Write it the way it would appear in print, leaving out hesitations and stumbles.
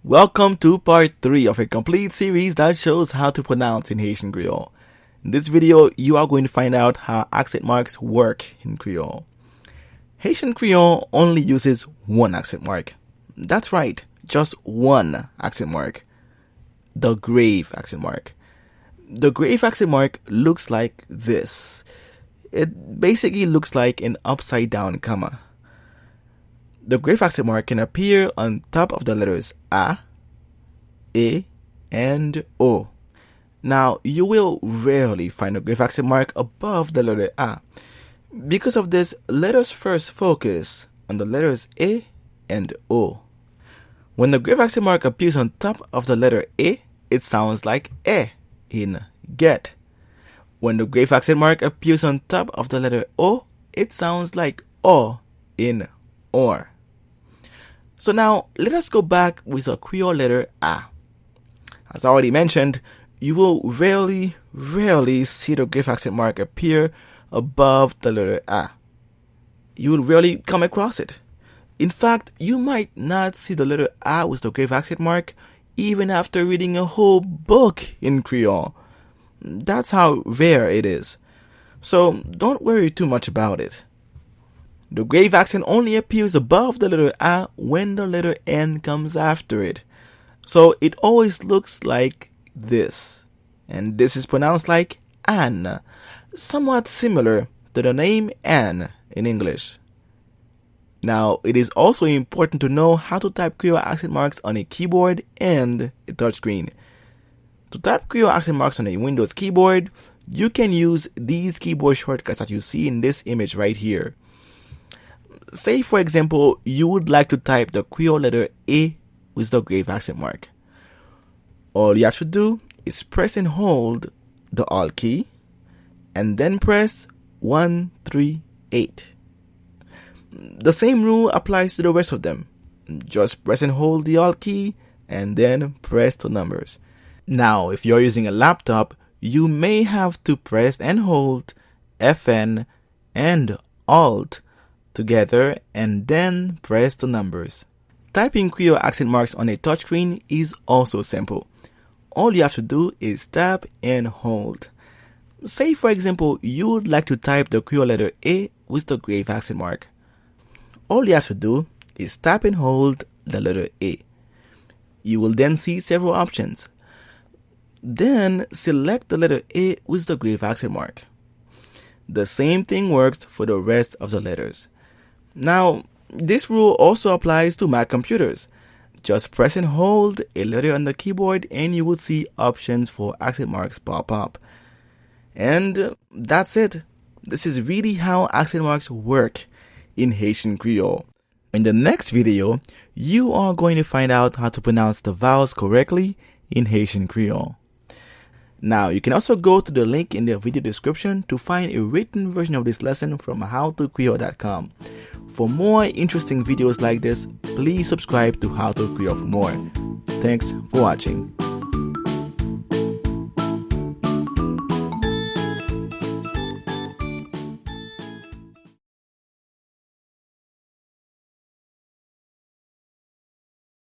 Welcome to part 3 of a complete series that shows how to pronounce in Haitian Creole. In this video, you are going to find out how accent marks work in Creole. Haitian Creole only uses one accent mark. That's right, just one accent mark. The grave accent mark. The grave accent mark looks like this. It basically looks like an upside down comma. The grave accent mark can appear on top of the letters A, E, and O. Now, you will rarely find a grave accent mark above the letter A. Because of this, let us first focus on the letters E and O. When the grave accent mark appears on top of the letter E, it sounds like E in get. When the grave accent mark appears on top of the letter O, it sounds like O in or. So now, let us go back with a Creole letter A. As I already mentioned, you will rarely see the grave accent mark appear above the letter A. You will rarely come across it. In fact, you might not see the letter A with the grave accent mark even after reading a whole book in Creole. That's how rare it is. So don't worry too much about it. The grave accent only appears above the letter A when the letter N comes after it. So it always looks like this. And this is pronounced like Anne, somewhat similar to the name Anne in English. Now, it is also important to know how to type Creole accent marks on a keyboard and a touchscreen. To type Creole accent marks on a Windows keyboard, you can use these keyboard shortcuts that you see in this image right here. Say, for example, you would like to type the Creole letter A with the grave accent mark. All you have to do is press and hold the Alt key and then press 1, 3, 8. The same rule applies to the rest of them. Just press and hold the Alt key and then press the numbers. Now, if you're using a laptop, you may have to press and hold FN and Alt together and then press the numbers. Typing Creole accent marks on a touchscreen is also simple. All you have to do is tap and hold. Say, for example, you would like to type the Creole letter A with the grave accent mark. All you have to do is tap and hold the letter A. You will then see several options. Then select the letter A with the grave accent mark. The same thing works for the rest of the letters. Now, this rule also applies to Mac computers. Just press and hold a letter on the keyboard and you will see options for accent marks pop up. And that's it. This is really how accent marks work in Haitian Creole. In the next video, you are going to find out how to pronounce the vowels correctly in Haitian Creole. Now, you can also go to the link in the video description to find a written version of this lesson from howtocreole.com. For more interesting videos like this, please subscribe to How to Creole for more. Thanks for watching.